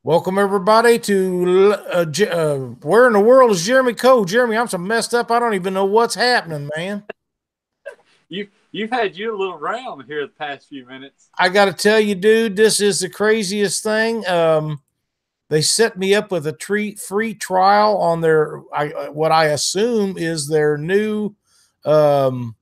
Welcome everybody to where in the world is Jeremy Cole? Jeremy, I'm so messed up. I don't even know what's happening, man. You've had you a little round here the past few minutes. I got to tell you, dude, this is the craziest thing. They set me up with a free trial on what I assume is their new um,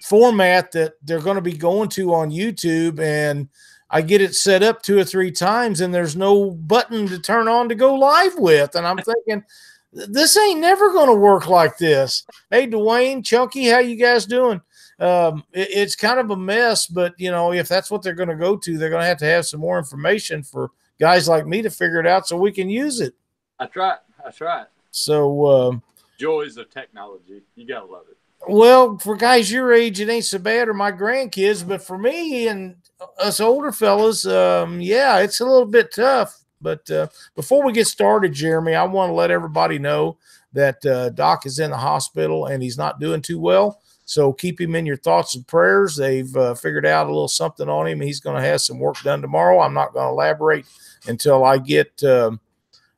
format that they're going to be going to on YouTube, and I get it set up 2 or 3 times, and there's no button to turn on to go live with, and I'm thinking this ain't never going to work like this. Hey, Dwayne, Chunky, how you guys doing? It's kind of a mess, but if that's what they're going to go to, they're going to have some more information for guys like me to figure it out so we can use it. That's right. That's right. So joys of technology, you gotta love it. Well, for guys your age, it ain't so bad, or my grandkids, but for me and us older fellas, yeah, it's a little bit tough. But before we get started, Jeremy, I want to let everybody know that Doc is in the hospital and he's not doing too well. So keep him in your thoughts and prayers. They've figured out a little something on him. He's going to have some work done tomorrow. I'm not going to elaborate until I get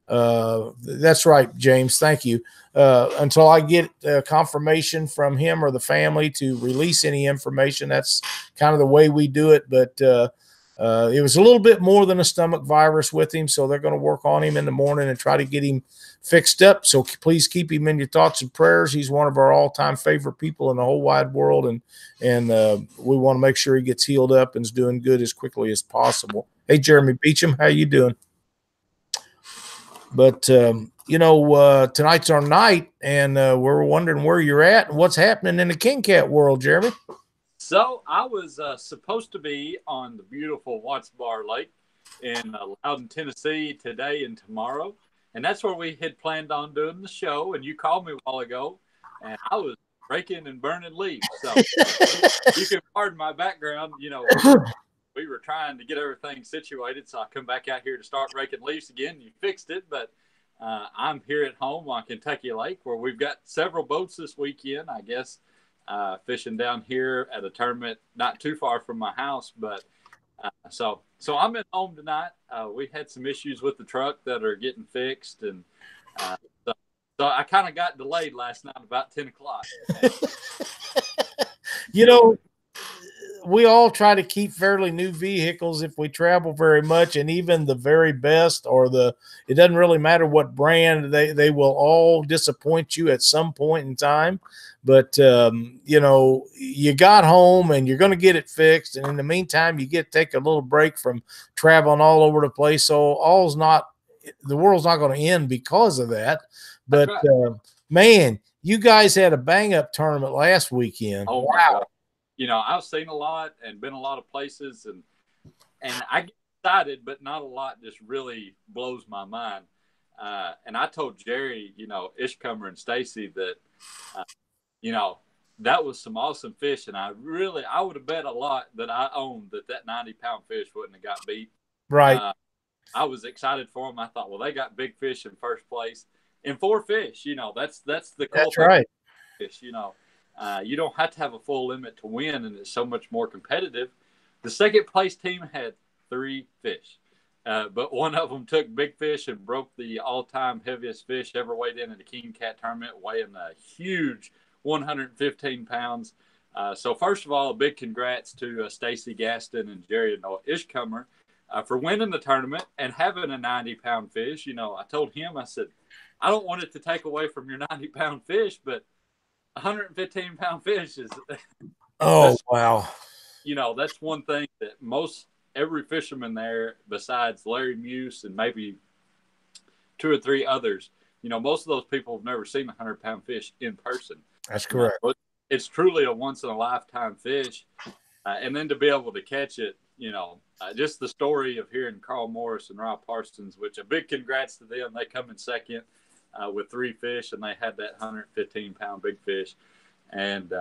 that's right, James. Thank you. Until I get confirmation from him or the family to release any information. That's kind of the way we do it. But it was a little bit more than a stomach virus with him, so they're going to work on him in the morning and try to get him fixed up. So please keep him in your thoughts and prayers. He's one of our all-time favorite people in the whole wide world, and we want to make sure he gets healed up and is doing good as quickly as possible. Hey, Jeremy Beecham, how you doing? But tonight's our night, and we're wondering where you're at and what's happening in the King Cat world, Jeremy. So I was supposed to be on the beautiful Watts Bar Lake in Loudon, Tennessee today and tomorrow, and that's where we had planned on doing the show. And you called me a while ago, and I was raking and burning leaves. So you can pardon my background. We were trying to get everything situated, so I come back out here to start raking leaves again. You fixed it, but I'm here at home on Kentucky Lake, where we've got several boats this weekend, I guess, fishing down here at a tournament not too far from my house. But so I'm at home tonight. We had some issues with the truck that are getting fixed, and so I kind of got delayed last night about 10 o'clock. We all try to keep fairly new vehicles if we travel very much, and even the very best it doesn't really matter what brand, they will all disappoint you at some point in time. But you got home and you're going to get it fixed, and in the meantime you take a little break from traveling all over the place. So the world's not going to end because of that. But right. Man, you guys had a bang up tournament last weekend. Oh wow. I've seen a lot and been a lot of places, and I get excited, but not a lot just really blows my mind. And I told Jerry, Ishcomer and Stacy that, that was some awesome fish, and I would have bet a lot that I owned that 90-pound fish wouldn't have got beat. Right. I was excited for them. I thought, well, they got big fish in first place and 4 fish. That's the cool That's thing. Right. Fish, you don't have to have a full limit to win, and it's so much more competitive. The second place team had 3 fish, but one of them took big fish and broke the all-time heaviest fish ever weighed in the King Cat tournament, weighing a huge 115 pounds. So first of all, a big congrats to Stacy Gaston and Jerry and Noah Ishcomer for winning the tournament and having a 90-pound fish. I told him, I said, I don't want it to take away from your 90-pound fish, but 115-pound fish is wow. That's one thing that every fisherman there, besides Larry Muse and maybe 2 or 3 others, most of those people have never seen a 100-pound fish in person. That's correct. It's truly a once in a lifetime fish, and then to be able to catch it, just the story of hearing Carl Morris and Rob Parsons, which a big congrats to them. They come in second with 3 fish, and they had that 115-pound big fish. And,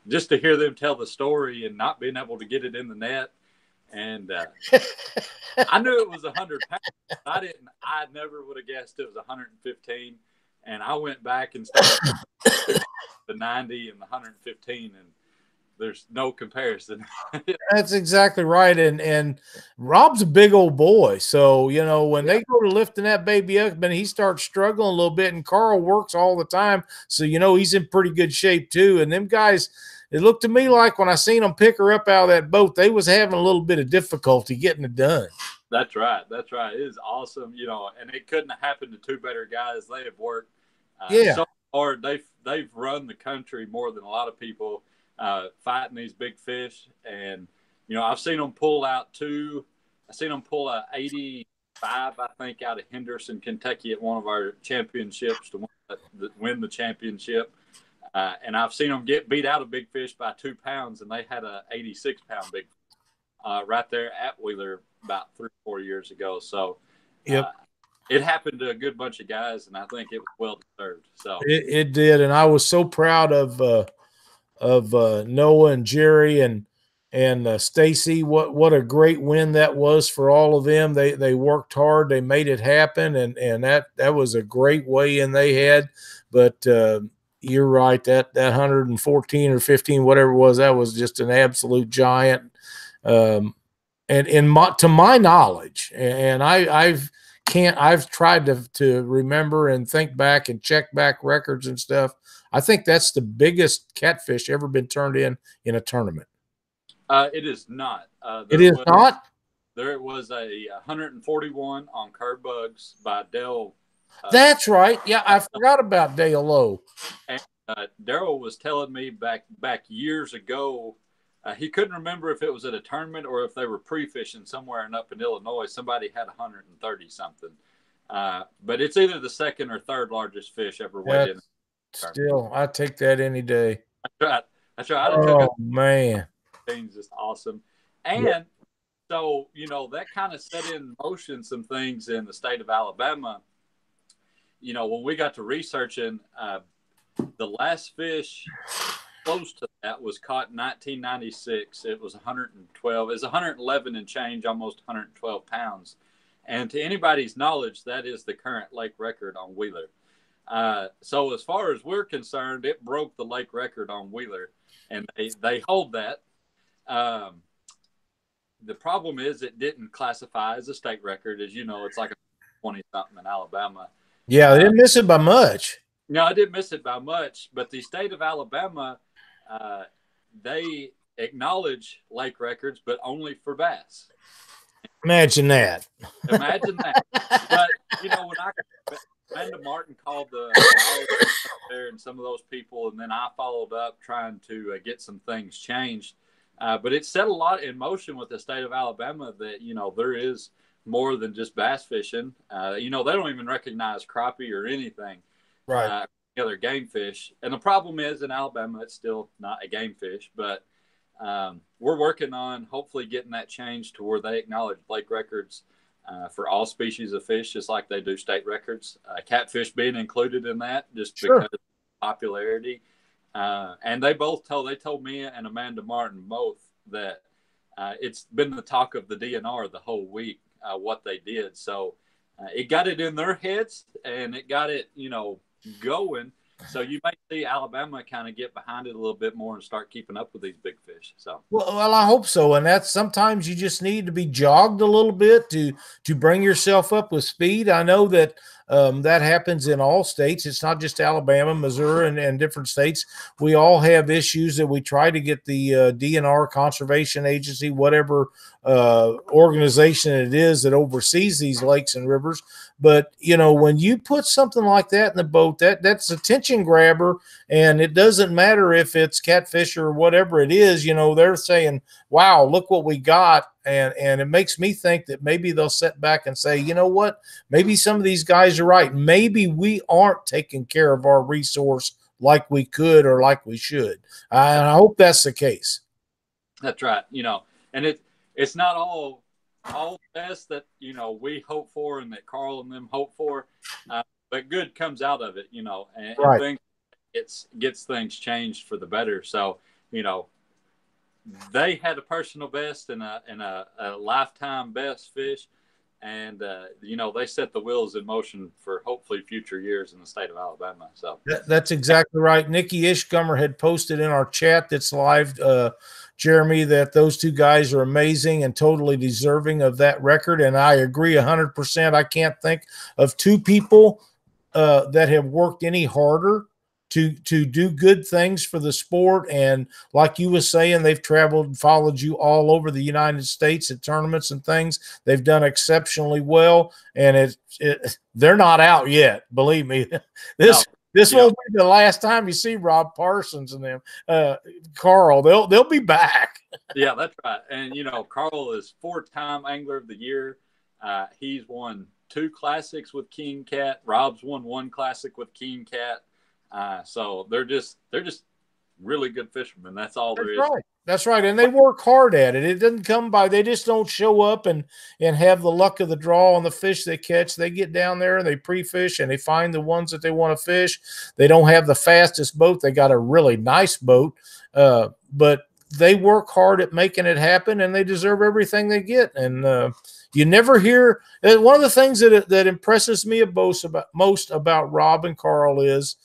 just to hear them tell the story and not being able to get it in the net. And I knew it was 100 pounds. I never would have guessed it was 115. And I went back and started the 90 and the 115. And there's no comparison. That's exactly right. And Rob's a big old boy. So, you know, when they go to lifting that baby up, and he starts struggling a little bit, and Carl works all the time. So, you know, he's in pretty good shape too. And them guys, it looked to me like when I seen them pick her up out of that boat, they was having a little bit of difficulty getting it done. That's right. That's right. It is awesome, you know, and it couldn't have happened to two better guys. They have worked Yeah. so hard. They've run the country more than a lot of people fighting these big fish. And you know, I've seen them pull out two. I seen them pull a 85, I think, out of Henderson, Kentucky, at one of our championships to win the championship. And I've seen them get beat out of big fish by 2 pounds, and they had a 86-pound big right there at Wheeler about 3 or 4 years ago. So, Yep. It happened to a good bunch of guys, and I think it was well deserved. So It did, and I was so proud of Noah and Jerry and Stacy. What a great win that was for all of them. They worked hard, they made it happen, and that was a great weigh-in they had. But you're right, that 114 or 15, whatever it was, that was just an absolute giant. And to my knowledge, and I've tried to remember and think back and check back records and stuff. I think that's the biggest catfish ever been turned in a tournament. It is not. It is not? There was a 141 on curb bugs by Dale. That's right. Yeah, I forgot about Dale Lowe. And Daryl was telling me back years ago, he couldn't remember if it was at a tournament or if they were pre-fishing somewhere up in Illinois. Somebody had 130 something. But it's either the second or third largest fish ever weighed in. Still, I take that any day. That's right. Oh, man. Things just awesome. And so, you know, that kind of set in motion some things in the state of Alabama. You know, when we got to researching, the last fish close to that was caught in 1996. It was 112. It was 111 and change, almost 112 pounds. And to anybody's knowledge, that is the current lake record on Wheeler. So as far as we're concerned, it broke the lake record on Wheeler, and they hold that. The problem is it didn't classify as a state record. As you know, it's like a 20-something in Alabama. Yeah, they didn't miss it by much. No, I didn't miss it by much. But the state of Alabama, they acknowledge lake records, but only for bass. Imagine that. Imagine that. But, you know, when Amanda Martin called the there and some of those people, and then I followed up trying to get some things changed. But it set a lot in motion with the state of Alabama that, you know, there is more than just bass fishing. You know, they don't even recognize crappie or anything. Right. Other game fish. And the problem is in Alabama, it's still not a game fish. But we're working on hopefully getting that changed to where they acknowledge lake records for all species of fish, just like they do state records. Catfish being included in that, just because of popularity. And they told me and Amanda Martin both that it's been the talk of the DNR the whole week, what they did. So it got it in their heads, and it got it, you know, going. So you may see Alabama kind of get behind it a little bit more and start keeping up with these big fish. So well, I hope so. And that's sometimes you just need to be jogged a little bit to bring yourself up with speed. I know that that happens in all states. It's not just Alabama, Missouri, and different states. We all have issues that we try to get the DNR Conservation Agency, whatever organization it is that oversees these lakes and rivers. But, you know, when you put something like that in the boat, that's a attention grabber, and it doesn't matter if it's catfish or whatever it is. You know, they're saying, wow, look what we got. And it makes me think that maybe they'll sit back and say, you know what, maybe some of these guys are right. Maybe we aren't taking care of our resource like we could or like we should. I hope that's the case. That's right. You know, and it's not all best that, you know, we hope for and that Carl and them hope for, but good comes out of it, you know, and things, gets things changed for the better. So, you know, they had a personal best and a lifetime best fish. and they set the wheels in motion for hopefully future years in the state of Alabama. So That's exactly right. Nikki Ishcomer had posted in our chat that's live, Jeremy, that those two guys are amazing and totally deserving of that record, and I agree 100%. I can't think of two people that have worked any harder to do good things for the sport. And like you were saying, they've traveled and followed you all over the United States at tournaments and things. They've done exceptionally well, and they're not out yet. Believe me, this won't be the last time you see Rob Parsons and them. Carl, they'll be back. Yeah, that's right. And Carl is 4-time Angler of the Year. He's won 2 classics with King Cat. Rob's won 1 classic with King Cat. So they're just really good fishermen. That's all there is. Right. That's right. And they work hard at it. It doesn't come by. They just don't show up and have the luck of the draw on the fish they catch. They get down there and they pre-fish and they find the ones that they want to fish. They don't have the fastest boat. They got a really nice boat. But they work hard at making it happen, and they deserve everything they get. And you never hear – one of the things that impresses me most about Rob and Carl is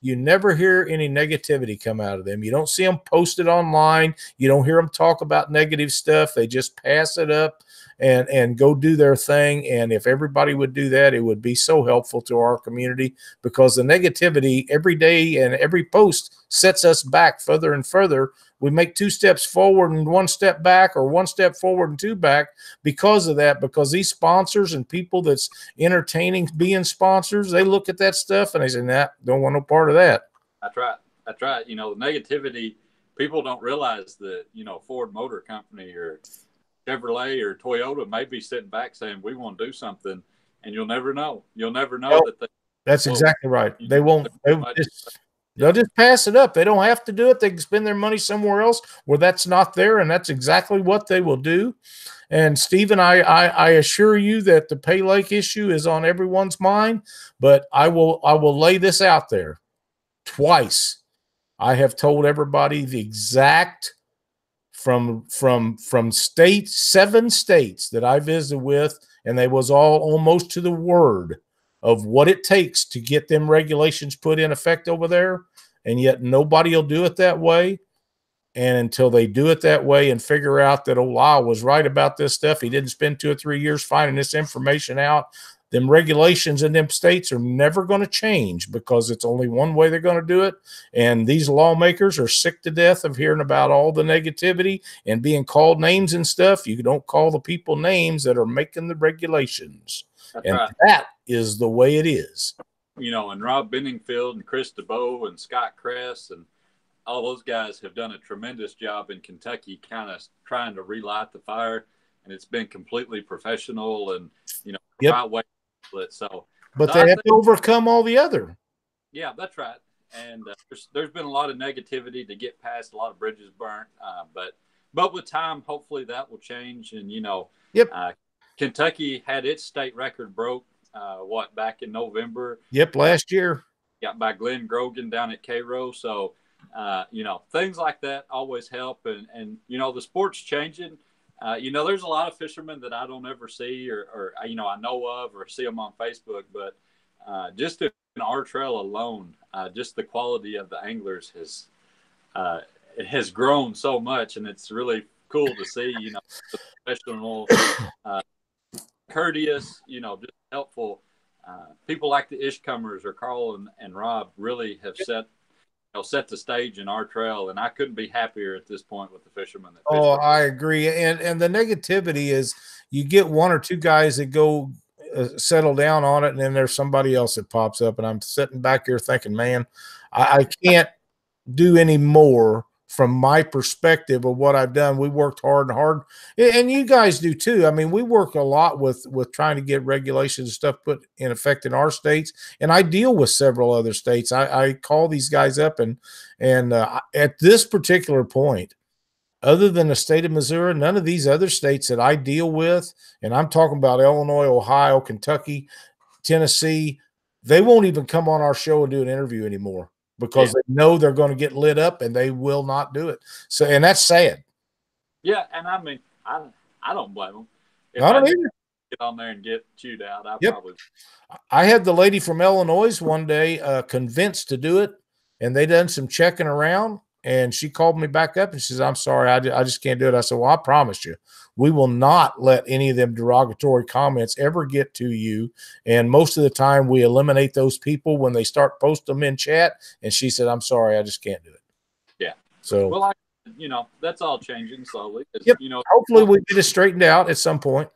you never hear any negativity come out of them. You don't see them posted online. You don't hear them talk about negative stuff. They just pass it up and go do their thing. And if everybody would do that, it would be so helpful to our community, because the negativity every day and every post sets us back further and further. We make 2 steps forward and 1 step back, or 1 step forward and 2 back because of that, because these sponsors and people that's entertaining being sponsors, they look at that stuff and they say, nah, don't want no part of that. That's right. That's right. The negativity, people don't realize that, Ford Motor Company or Chevrolet or Toyota may be sitting back saying, we want to do something, and you'll never know. You'll never know that. That's exactly right. They won't. They'll just pass it up. They don't have to do it. They can spend their money somewhere else where that's not there, and that's exactly what they will do. And Stephen, I assure you that the Pay Lake issue is on everyone's mind, but I will lay this out there. Twice I have told everybody the exact from 7 states that I visited with, and they was all almost to the word of what it takes to get them regulations put in effect over there, and yet nobody will do it that way. And until they do it that way and figure out that Lyle was right about this stuff, he didn't spend 2 or 3 years finding this information out, them regulations in them states are never going to change, because it's only one way they're going to do it. And these lawmakers are sick to death of hearing about all the negativity and being called names and stuff. You don't call the people names that are making the regulations. That's right. That is the way it is. And Rob Benningfield and Chris DeBow and Scott Kress and all those guys have done a tremendous job in Kentucky, kind of trying to relight the fire, and it's been completely professional and, right way. But they have to overcome all the other. Yeah, that's right. And there's been a lot of negativity to get past, a lot of bridges burnt. But with time, hopefully that will change. And, Kentucky had its state record broke, back in November? Yep, last year. Yeah, by Glenn Grogan down at Cairo. So, things like that always help. And the sport's changing. There's a lot of fishermen that I don't ever see or I know of or see them on Facebook. But just in our trail alone, just the quality of the anglers has grown so much. And it's really cool to see, the professional, courteous, just helpful people like the Ishcomers or Carl and Rob really have set the stage in our trail, and I couldn't be happier at this point with the fishermen. I agree. And the negativity is you get 1 or 2 guys that go settle down on it, and then there's somebody else that pops up, and I'm sitting back here thinking, man, I can't do any more from my perspective of what I've done. We worked hard, and you guys do too. I mean, we work a lot with trying to get regulations and stuff put in effect in our states, and I deal with several other states. I call these guys up, and at this particular point, other than the state of Missouri, none of these other states that I deal with, and I'm talking about Illinois, Ohio, Kentucky, Tennessee, they won't even come on our show and do an interview anymore, because they know they're going to get lit up, and they will not do it. So, and that's sad. Yeah, and I mean, I don't blame them. I don't either. get on there and get chewed out. I Yep. probably. I had the lady from Illinois one day convinced to do it, and they done some checking around, and she called me back up and she says, "I'm sorry, I just can't do it." I said, "Well, I promise you, we will not let any of them derogatory comments ever get to you. And most of the time, we eliminate those people when they start posting them in chat." And she said, "I'm sorry, I just can't do it." Yeah. So, Well, that's all changing slowly. yep. Hopefully, we get it straightened out at some point.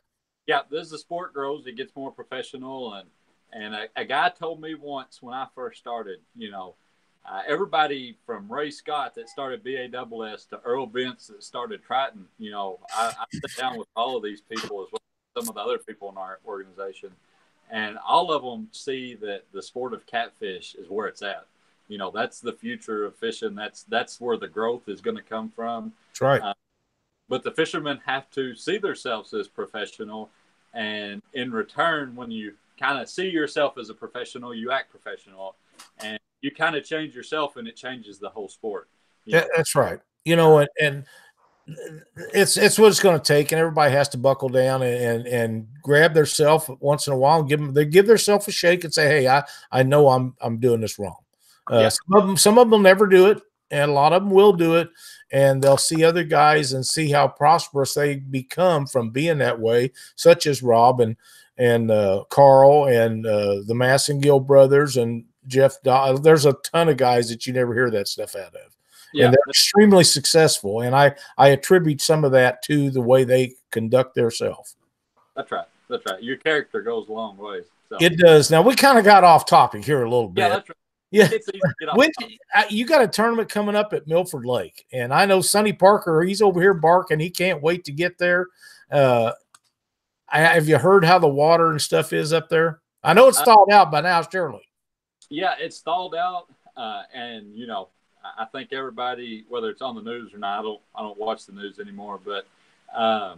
Yeah, as the sport grows, it gets more professional. And a guy told me once when I first started, everybody from Ray Scott that started BASS to Earl Bentz that started Triton, I sit down with all of these people as well as some of the other people in our organization, and all of them see that the sport of catfish is where it's at. That's the future of fishing. That's where the growth is going to come from. That's right. But the fishermen have to see themselves as professional, and in return, when you kind of see yourself as a professional, you act professional, and you kind of change yourself, and it changes the whole sport. That's right. And it's what it's going to take, and everybody has to buckle down and grab themselves once in a while and give themselves a shake and say, "Hey, I know I'm doing this wrong." Some of them never do it, and a lot of them will do it, and they'll see other guys and see how prosperous they become from being that way, such as Rob and Carl and the Massengill brothers and Jeff. There's a ton of guys that you never hear that stuff out of. Yeah. And they're extremely successful, and I attribute some of that to the way they conduct themselves. That's right. That's right. Your character goes a long way. So. It does. Now, we kind of got off topic here a little bit. Yeah, that's right. Yeah, you got a tournament coming up at Milford Lake, and I know Sonny Parker. He's over here barking. He can't wait to get there. Have you heard how the water and stuff is up there? I know it's thawed out by now, surely. Yeah, it's thawed out, and I think everybody, whether it's on the news or not, I don't watch the news anymore, but I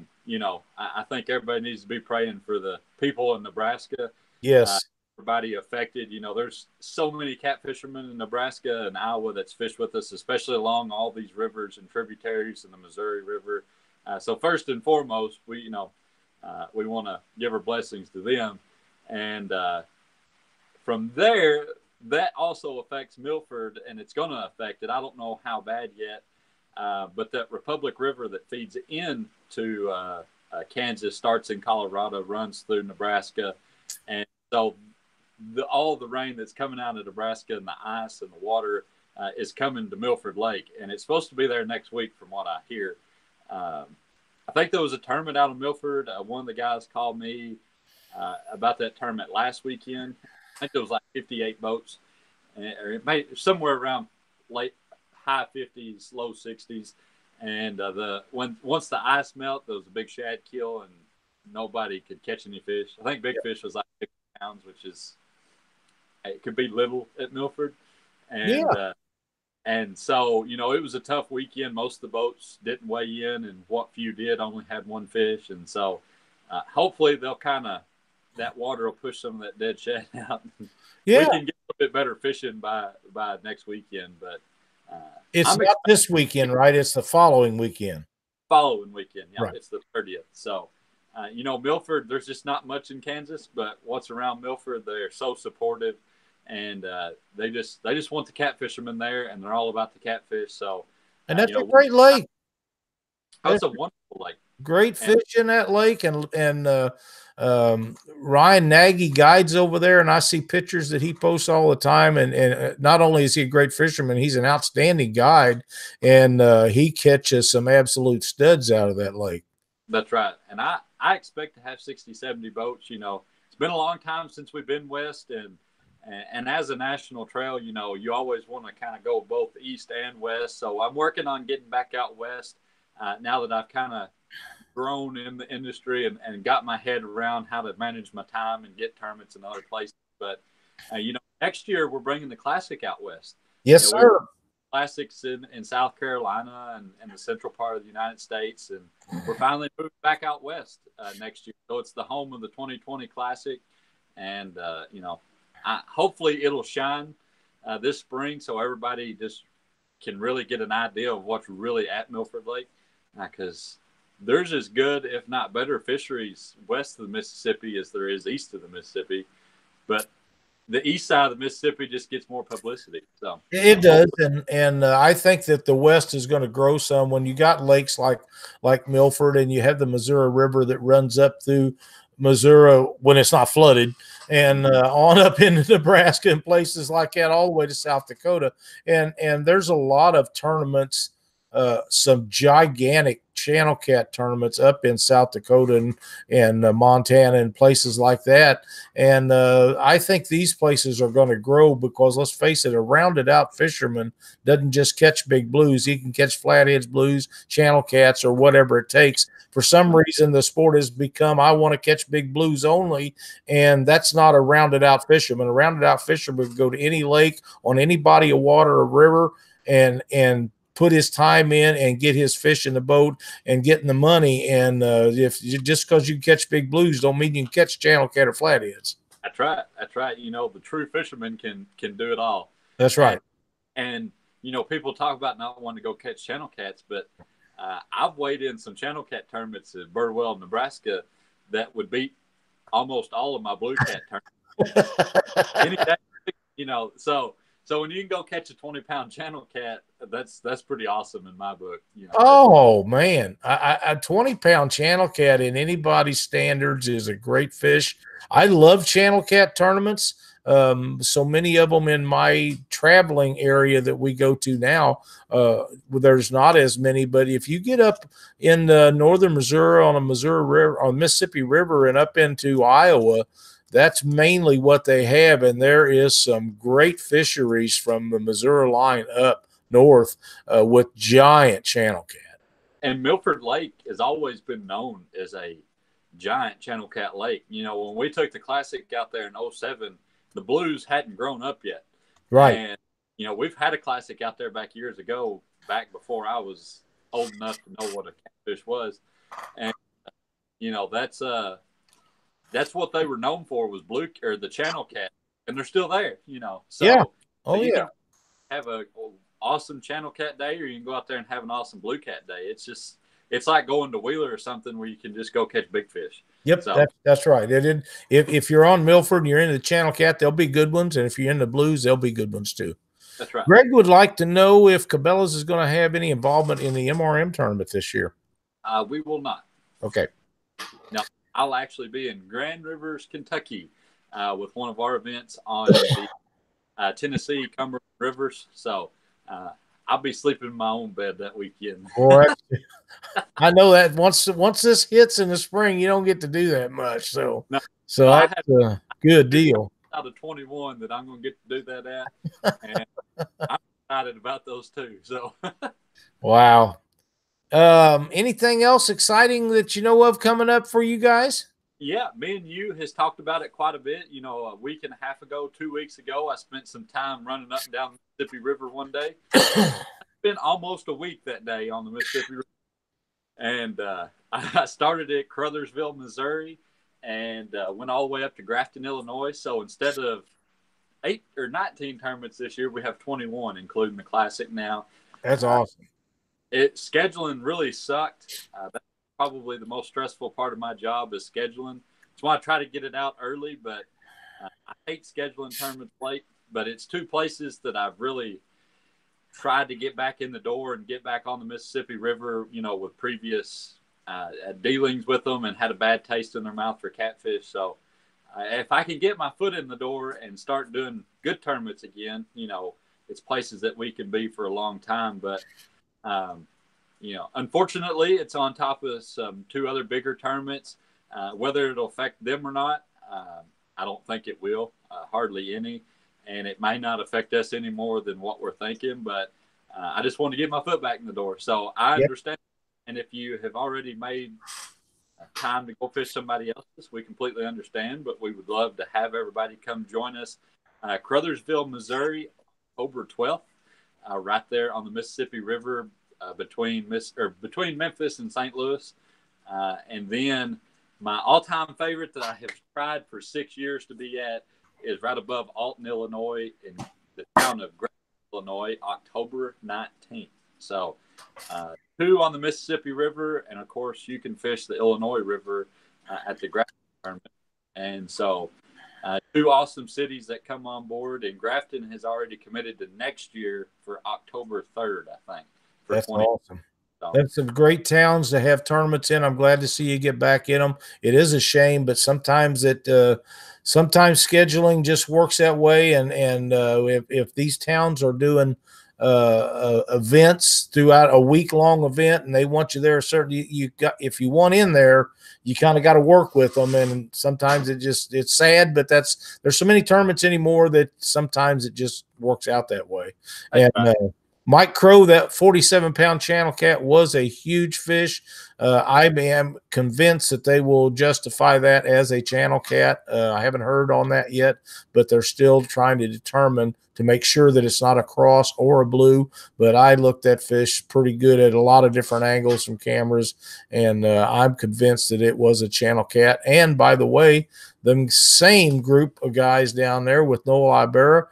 think everybody needs to be praying for the people in Nebraska. Yes. Everybody affected. There's so many catfishermen in Nebraska and Iowa that's fished with us, especially along all these rivers and tributaries in the Missouri River. So first and foremost, we want to give our blessings to them, and from there, that also affects Milford, and it's going to affect it. I don't know how bad yet, but that Republic River that feeds into Kansas starts in Colorado, runs through Nebraska, and so all the rain that's coming out of Nebraska and the ice and the water is coming to Milford Lake, and it's supposed to be there next week from what I hear. I think there was a tournament out of Milford. One of the guys called me about that tournament last weekend. I think it was like 58 boats, or it may somewhere around high 50s, low 60s. And once the ice melt, there was a big shad kill, and nobody could catch any fish. I think big fish was like 50 pounds, which is it could be little at Milford. And so it was a tough weekend. Most of the boats didn't weigh in, and what few did only had one fish. And so hopefully they'll that water will push some of that dead shad out. Yeah. We can get a bit better fishing by next weekend, but it's not this weekend, right? It's the following weekend. Following weekend, yeah. Right. It's the 30th. So, Milford, there's just not much in Kansas, but what's around Milford, they're so supportive, and they just want the catfishermen there, and they're all about the catfish. So, and that's a great lake. That's a wonderful lake. Great fish in that lake, and Ryan Nagy guides over there, and I see pictures that he posts all the time. And not only is he a great fisherman, he's an outstanding guide, and he catches some absolute studs out of that lake. That's right. And I expect to have 60, 70 boats. It's been a long time since we've been west, and as a national trail, you always want to kind of go both east and west. So I'm working on getting back out west now that I've kind of grown in the industry and got my head around how to manage my time and get tournaments in other places. But, next year we're bringing the Classic out west. Yes, sir. Classics in South Carolina and the central part of the United States. And we're finally moving back out west next year. So it's the home of the 2020 Classic. And, hopefully it'll shine this spring so everybody just can really get an idea of what's really at Milford Lake. Because there's as good, if not better, fisheries west of the Mississippi as there is east of the Mississippi. But the east side of the Mississippi just gets more publicity. So It does, and I think that the West is going to grow some when you got lakes like Milford, and you have the Missouri River that runs up through Missouri when it's not flooded, and on up into Nebraska and places like that, all the way to South Dakota, and there's a lot of tournaments. Some gigantic channel cat tournaments up in South Dakota and Montana and places like that. And I think these places are going to grow because, let's face it, a rounded out fisherman doesn't just catch big blues. He can catch flatheads, blues, channel cats, or whatever it takes. For some reason, the sport has become, I want to catch big blues only, and that's not a rounded out fisherman. A rounded out fisherman would go to any lake, on any body of water or river, and put his time in and get his fish in the boat and getting the money. And if just because you catch big blues don't mean you can catch channel cat or flatheads. That's right. That's right. You know, the true fisherman can do it all. That's right. And you know, people talk about not wanting to go catch channel cats, but I've weighed in some channel cat tournaments at Birdwell, Nebraska, that would beat almost all of my blue cat tournaments. Any day, you know, so when you can go catch a 20-pound channel cat, that's pretty awesome in my book. You know? Oh man, a 20-pound channel cat in anybody's standards is a great fish. I love channel cat tournaments. So many of them in my traveling area that we go to now, there's not as many. But if you get up in northern Missouri on a Missouri River, on Mississippi River, and up into Iowa, that's mainly what they have, and there is some great fisheries from the Missouri line up north with giant channel cat. And Milford Lake has always been known as a giant channel cat lake. You know, when we took the Classic out there in 07, the blues hadn't grown up yet. Right. And, you know, we've had a Classic out there back years ago, back before I was old enough to know what a catfish was. And, you know, that's what they were known for, was blue, or the channel cat, and they're still there, you know. So, yeah. Oh, so you yeah. can have a awesome channel cat day, or you can go out there and have an awesome blue cat day. It's like going to Wheeler or something where you can just go catch big fish. Yep, so, that's right. If you're on Milford and you're into the channel cat, there'll be good ones, and if you're in the blues, there'll be good ones too. That's right. Greg would like to know if Cabelas is going to have any involvement in the MRM tournament this year. We will not. Okay. No, I'll actually be in Grand Rivers, Kentucky, with one of our events on the Tennessee Cumberland Rivers. So I'll be sleeping in my own bed that weekend. Boy, I know that once this hits in the spring, you don't get to do that much. So that's a good deal. Out of 21 that I'm going to get to do that at, and I'm excited about those two. So, wow. Anything else exciting that you know of coming up for you guys? Yeah, me and you has talked about it quite a bit. You know, a week and a half ago, 2 weeks ago, I spent some time running up and down the Mississippi River one day. I spent almost a week that day on the Mississippi River. And I started at Crothersville, Missouri, and went all the way up to Grafton, Illinois. So instead of 8 or 19 tournaments this year, we have 21, including the Classic now. That's awesome. Scheduling really sucked. That's probably the most stressful part of my job, is scheduling. That's why I try to get it out early, but I hate scheduling tournaments late. But it's two places that I've really tried to get back in the door and get back on the Mississippi River, you know, with previous dealings with them, and had a bad taste in their mouth for catfish. So if I can get my foot in the door and start doing good tournaments again, you know, it's places that we can be for a long time. But, you know, unfortunately, it's on top of some 2 other bigger tournaments. Whether it'll affect them or not, I don't think it will, hardly any. And it may not affect us any more than what we're thinking. But I just want to get my foot back in the door. So I understand. And if you have already made time to go fish somebody else's, we completely understand. But we would love to have everybody come join us. Crothersville, Missouri, October 12th, right there on the Mississippi River, between Memphis and St. Louis. And then my all-time favorite that I have tried for 6 years to be at is right above Alton, Illinois, in the town of Grafton, Illinois, October 19th. So 2 on the Mississippi River, and of course you can fish the Illinois River at the Grafton tournament. And so 2 awesome cities that come on board, and Grafton has already committed to next year for October 3rd, I think. That's awesome. That's some great towns to have tournaments in. I'm glad to see you get back in them. It is a shame, but sometimes sometimes scheduling just works that way. And if these towns are doing events throughout a week-long event, and they want you there, certainly if you want in there, you kind of got to work with them. And sometimes it's sad, but there's so many tournaments anymore that sometimes it just works out that way. And Mike Crow, that 47-pound channel cat, was a huge fish. I am convinced that they will justify that as a channel cat. I haven't heard on that yet, but they're still trying to determine to make sure that it's not a cross or a blue. But I looked at fish pretty good at a lot of different angles from cameras, and I'm convinced that it was a channel cat. And by the way, the same group of guys down there with Noel Ibarra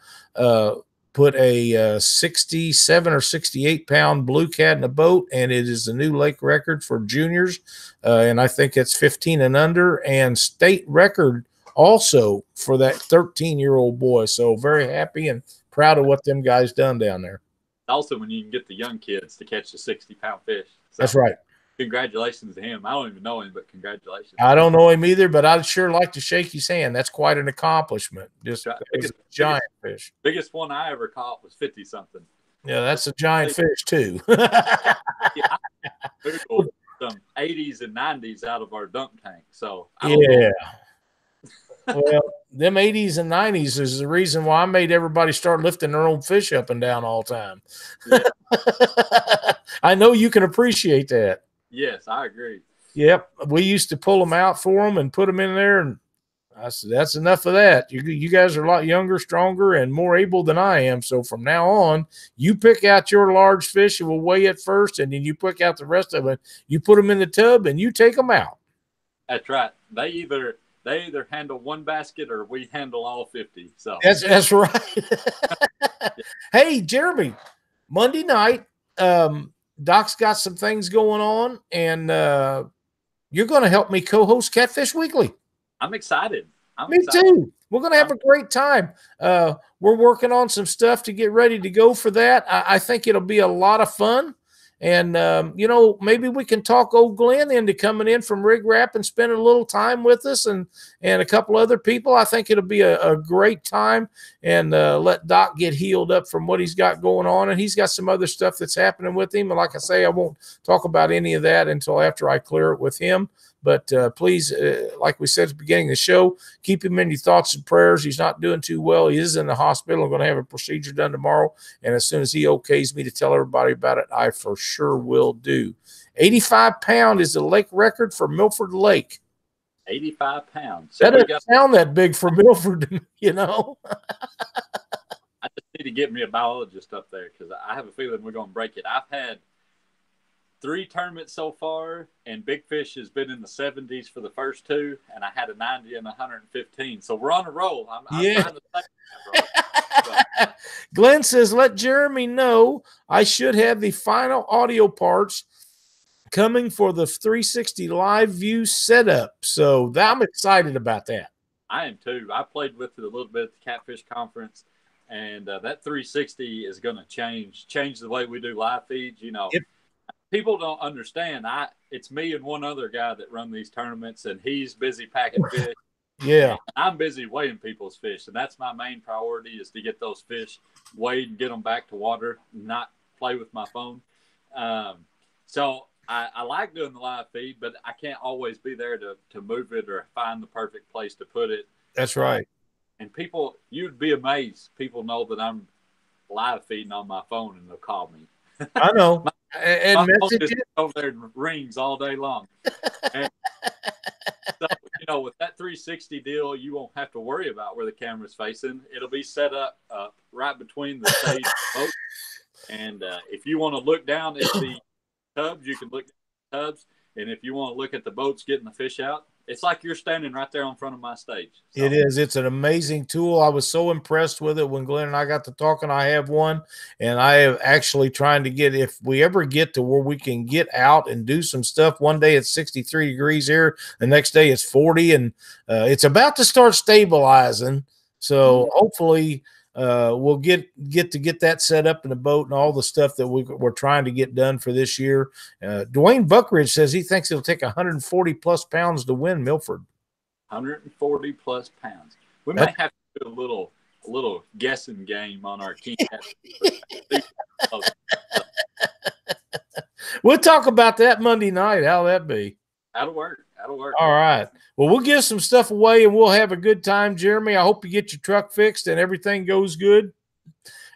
put a 67 or 68-pound blue cat in a boat, and it is the new lake record for juniors, and I think it's 15 and under, and state record also for that 13-year-old boy. So very happy and proud of what them guys done down there. Also, when you can get the young kids to catch the 60-pound fish. So, that's right. Congratulations to him. I don't even know him, but congratulations. I don't know him either, but I'd sure like to shake his hand. That's quite an accomplishment. Just a giant fish. Biggest one I ever caught was 50-something. Yeah, that's a giant fish too. Yeah, we pulled some 80s and 90s out of our dunk tank. So I don't know. Well, them 80s and 90s is the reason why I made everybody start lifting their own fish up and down all the time. Yeah. I know you can appreciate that. Yes, I agree. Yep. We used to pull them out for them and put them in there, and I said, that's enough of that. You guys are a lot younger, stronger, and more able than I am. So from now on, you pick out your large fish and we'll weigh it first, and then you pick out the rest of it. You put them in the tub and you take them out. That's right. They either handle one basket or we handle all 50. So that's right. Hey, Jeremy, Monday night, Doc's got some things going on, and you're going to help me co-host Catfish Weekly. I'm excited. Me too. We're going to have a great time. We're working on some stuff to get ready to go for that. I think it'll be a lot of fun. And, maybe we can talk old Glenn into coming in from Rig Wrap and spending a little time with us and a couple other people. I think it'll be a great time, and let Doc get healed up from what he's got going on. And he's got some other stuff that's happening with him. And like I say, I won't talk about any of that until after I clear it with him. But please, like we said at the beginning of the show, keep him in your thoughts and prayers. He's not doing too well. He is in the hospital. I'm going to have a procedure done tomorrow. And as soon as he okays me to tell everybody about it, I for sure will do. 85-pound is the lake record for Milford Lake. 85 pounds. So that doesn't sound that big for Milford, I just need to get me a biologist up there because I have a feeling we're going to break it. I've had 3 tournaments so far, and Big Fish has been in the 70s for the first 2, and I had a 90 and 115. So we're on a roll. I'm trying to say that. Glenn says, let Jeremy know I should have the final audio parts coming for the 360 live view setup. So I'm excited about that. I am too. I played with it a little bit at the Catfish conference, and that 360 is going to change the way we do live feeds. Yep. People don't understand. It's me and one other guy that run these tournaments, and he's busy packing fish. Yeah. I'm busy weighing people's fish, and that's my main priority is to get those fish weighed and get them back to water, not play with my phone. So I like doing the live feed, but I can't always be there to move it or find the perfect place to put it. That's right. And people, you'd be amazed. People know that I'm live feeding on my phone, and they'll call me. I know. And messages over there rings all day long. And so, with that 360 deal, you won't have to worry about where the camera's facing. It'll be set up right between the stage and the boat. And if you want to look down at the tubs, you can look at the tubs. And if you want to look at the boats getting the fish out, it's like you're standing right there in front of my stage. So. It is. It's an amazing tool. I was so impressed with it when Glenn and I got to talking. I have one, and I have actually trying to get, if we ever get to where we can get out and do some stuff. One day it's 63 degrees here, the next day it's 40, and it's about to start stabilizing. So hopefully we'll get that set up in the boat and all the stuff that we're trying to get done for this year. Dwayne Buckridge says he thinks it'll take 140 plus pounds to win Milford. 140 plus pounds. We might have to do a little guessing game on our king. We'll talk about that Monday night. How'll that be? That'll work. All right. Well, we'll give some stuff away and we'll have a good time, Jeremy. I hope you get your truck fixed and everything goes good.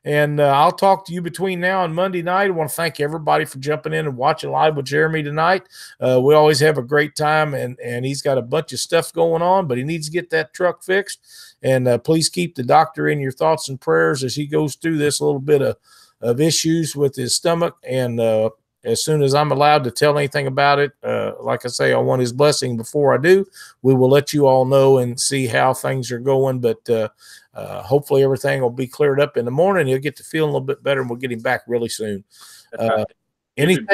And I'll talk to you between now and Monday night. I want to thank everybody for jumping in and watching live with Jeremy tonight. We always have a great time, and he's got a bunch of stuff going on, but he needs to get that truck fixed. And please keep the doctor in your thoughts and prayers as he goes through this little bit of issues with his stomach. And as soon as I'm allowed to tell anything about it, like I say, I want his blessing before I do. We will let you all know and see how things are going. But hopefully everything will be cleared up in the morning. He'll get to feel a little bit better, and we'll get him back really soon. Right. Anything?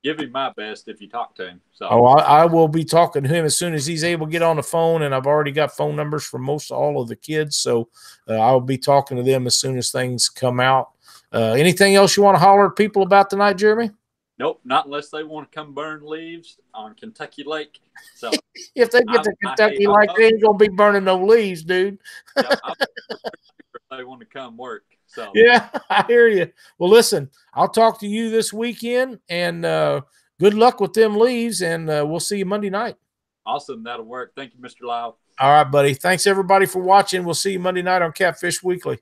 Give him my best if you talk to him. So. Oh, I will be talking to him as soon as he's able to get on the phone, and I've already got phone numbers for most all of the kids, so I'll be talking to them as soon as things come out. Anything else you want to holler at people about tonight, Jeremy? Nope, not unless they want to come burn leaves on Kentucky Lake. So if they get to Kentucky Lake, they ain't gonna be burning no leaves, dude. Yeah, if they want to come work. So yeah, I hear you. Well, listen, I'll talk to you this weekend, and good luck with them leaves, and we'll see you Monday night. Awesome, that'll work. Thank you, Mr. Lyle. All right, buddy. Thanks everybody for watching. We'll see you Monday night on Catfish Weekly.